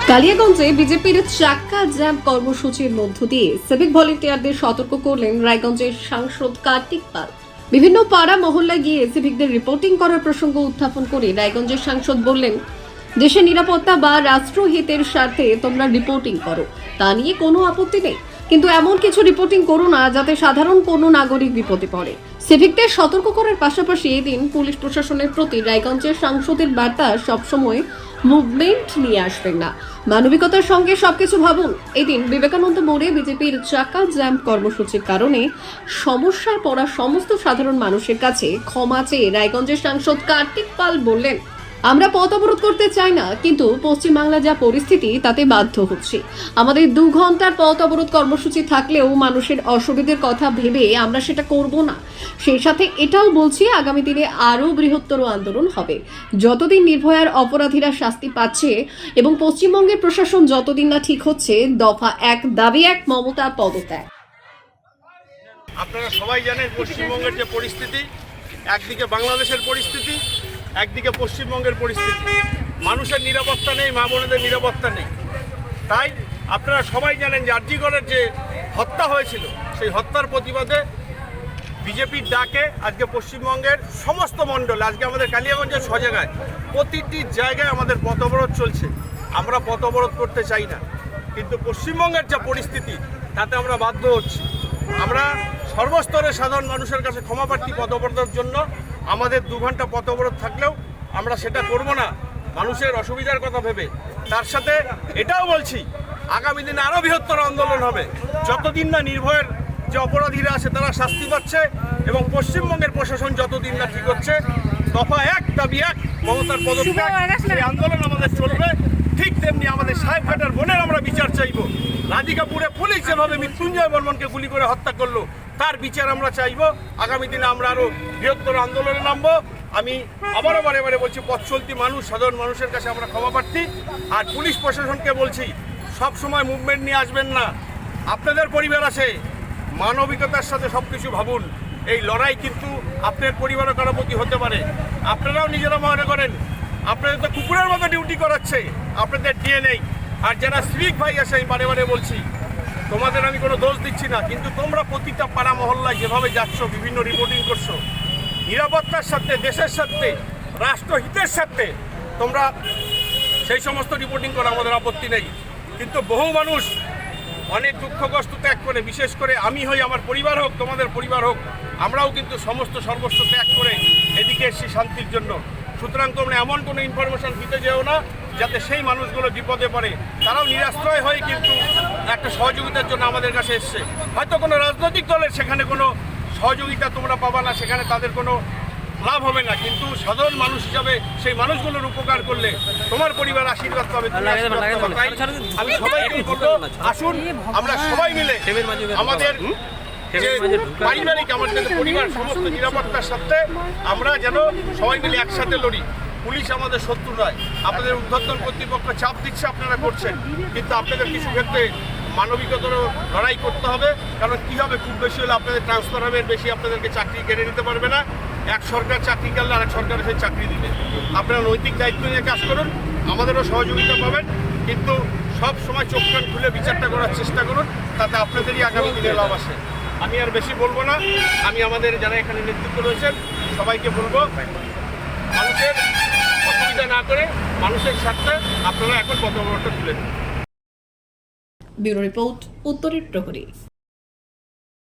কালিয়াগঞ্জে বিজেপির চাক্কা জ্যাম কর্মসূচির মধ্য দিয়ে সিভিক ভলেন্টিয়ারদের সতর্ক করলেন রায়গঞ্জের সাংসদ কার্তিক পাল। বিভিন্ন পাড়া মহল্লায় গিয়ে সিভিকদের রিপোর্টিং করার প্রসঙ্গ উত্থাপন করে রায়গঞ্জের সাংসদ বললেন, দেশের নিরাপত্তা বা রাষ্ট্রহিতের স্বার্থে তোমরা রিপোর্টিং করো, তা নিয়ে কোনো আপত্তি নেই, কিন্তু এমন কিছু রিপোর্টিং করো না যাতে সাধারণ কোনো নাগরিক বিপদে পড়ে। সিভিকদের সতর্ক করার পাশাপাশি এদিন পুলিশ প্রশাসনের প্রতি রায়গঞ্জের সাংসদের বার্তা সবসময় মুভমেন্ট নিয়ে আসবেন না, মানবিকতার সঙ্গে সবকিছু ভাবুন। এদিন বিবেকানন্দ মোড়ে বিজেপির চাকা জ্যাম কর্মসূচির কারণে সমস্যায় পড়া সমস্ত সাধারণ মানুষের কাছে ক্ষমা চেয়ে রায়গঞ্জের সাংসদ কার্তিক পাল বললেন, আমরা পথ অবরোধ করতে চাই না, কিন্তু পশ্চিমবাংলা যা পরিস্থিতি তাতে বাধ্য হচ্ছি। আমাদের 2 ঘন্টার পথ অবরোধ কর্মসূচি থাকলেও মানুষের অসুবিধার কথা ভেবে আমরা সেটা করব না। সেই সাথে এটাও বলছি, আগামী দিনে আরও বৃহত্তর আন্দোলন হবে। যতদিন নির্ভয়ার অপরাধীরা শাস্তি পাচ্ছে এবং পশ্চিমবঙ্গের প্রশাসন যতদিন না ঠিক হচ্ছে, দফা 1 দাবি 1 মমতা পদত্যাগ। আপনারা সবাই জানেন পশ্চিমবঙ্গের যে পরিস্থিতি, একদিকে বাংলাদেশের পরিস্থিতি, একদিকে পশ্চিমবঙ্গের পরিস্থিতি। মানুষের নিরাপত্তা নেই, মা বোনেদের নিরাপত্তা নেই। তাই আপনারা সবাই জানেন যে আরজিকরের যে হত্যা হয়েছিল, সেই হত্যার প্রতিবাদে বিজেপির ডাকে আজকে পশ্চিমবঙ্গের সমস্ত মণ্ডলে, আজকে আমাদের কালিয়াগঞ্জের 6 জায়গায়, প্রতিটি জায়গায় আমাদের পথ অবরোধ চলছে। আমরা পথ অবরোধ করতে চাই না, কিন্তু পশ্চিমবঙ্গের যা পরিস্থিতি তাতে আমরা বাধ্য হচ্ছি। আমরা সর্বস্তরের সাধারণ মানুষের কাছে ক্ষমাপ্রার্থী পথ অবরোধের জন্য। আমাদের 2 ঘন্টা পথ অবরোধ থাকলেও আমরা সেটা করব না মানুষের অসুবিধার কথা ভেবে। তার সাথে এটাও বলছি, আগামী দিনে আরও বৃহত্তর আন্দোলন হবে, যতদিন না নির্ভয়ের যে অপরাধীরা আছে তারা শাস্তি পাচ্ছে এবং পশ্চিমবঙ্গের প্রশাসন যতদিন না ঠিক হচ্ছে। দফা 1 দাবি 1 মমতার পদত্যাগ, এই আন্দোলন আমাদের চলবে। ঠিক তেমনি আমাদের সাহেবঘাটার বোনের আমরা বিচার চাইব। রাধিকাপুরে পুলিশ যেভাবে মৃত্যুঞ্জয় বর্মনকে গুলি করে হত্যা করলো, তার বিচার আমরা চাইব। আগামী দিনে আমরা আরও বৃহত্তর আন্দোলনে নামবো। আমি আবারও বারে বলছি, পথ চলতি মানুষ, সাধারণ মানুষের কাছে আমরা ক্ষমাপ্রার্থী। আর পুলিশ প্রশাসনকে বলছি, সব সময় মুভমেন্ট নিয়ে আসবেন না। আপনাদের পরিবার আছে, মানবিকতার সাথে সব কিছু ভাবুন। এই লড়াই কিন্তু আপনার পরিবারও কারো প্রতি হতে পারে। আপনারাও নিজেরা মনে করেন আপনাদের তো কুকুরের মতো ডিউটি করাচ্ছে, আপনাদের ডিএনএ। আর যারা সিভিক ভাই আছে, আমি বারে বলছি, তোমাদের আমি কোনো দোষ দিচ্ছি না, কিন্তু তোমরা প্রতিটা পাড়া মহল্লায় যেভাবে যাচ্ছ, বিভিন্ন রিপোর্টিং করছো, নিরাপত্তার সাথে, দেশের সাথে, রাষ্ট্রহিতের সাথে তোমরা সেই সমস্ত রিপোর্টিং করো, আমাদের আপত্তি নেই। কিন্তু বহু মানুষ অনেক দুঃখ কষ্ট ত্যাগ করে, বিশেষ করে আমি হই, আমার পরিবার হোক, তোমাদের পরিবার হোক, আমরাও কিন্তু সমস্ত সর্বস্ব ত্যাগ করে এদিকে এসেছি শান্তির জন্য। সুতরাং তোমরা এমন কোনো ইনফরমেশন দিতে যেও না যাতে সেই মানুষগুলো বিপদে পড়ে। তারাও নিরাশ্রয় হয়ে কিন্তু একটা সহযোগিতার জন্য আমাদের কাছে এসছে। হয়তো কোনো রাজনৈতিক দলের সেখানে কোনো সহযোগিতা তোমরা পাবা না, সেখানে তাদের কোনো লাভ হবে না, কিন্তু সাধারণ মানুষ হিসাবে সেই মানুষগুলোর উপকার করলে তোমার পরিবার আশীর্বাদ পাবে। আমি সবাইকে বলবো, আসুন আমরা সবাই মিলে আমাদের পারিবারিক, আমাদের পরিবার, সমস্ত নিরাপত্তার সাথে আমরা যেন সবাই মিলে একসাথে লড়ি। পুলিশ আমাদের শত্রু নয়। আপনাদের ঊর্ধ্বতন কর্তৃপক্ষ চাপ দিচ্ছে, আপনারা করছেন, কিন্তু আপনাদের কিছু ক্ষেত্রে মানবিকতারও লড়াই করতে হবে। কারণ কী হবে, খুব বেশি হলে আপনাদের ট্রান্সফার হবে, বেশি আপনাদেরকে চাকরি কেড়ে নিতে পারবে না। এক সরকার চাকরি করলে আরেক সরকার সেই চাকরি দিবে। আপনারা নৈতিক দায়িত্ব নিয়ে কাজ করুন, আমাদেরও সহযোগিতা পাবেন, কিন্তু সব সময় চোখ কান খুলে বিচারটা করার চেষ্টা করুন, তাতে আপনাদেরই আগামী দিনে লাভ আসে। আমি আর বেশি বলবো না। আমি আমাদের যারা এখানে নেতৃত্ব রয়েছেন সবাইকে বলবো, মানুষের অসুবিধা না করে মানুষের স্বার্থে আপনারা এখন পথ অবরোধটা তুলে দিন। ব্যুরো রিপোর্ট, উত্তরের প্রহরী।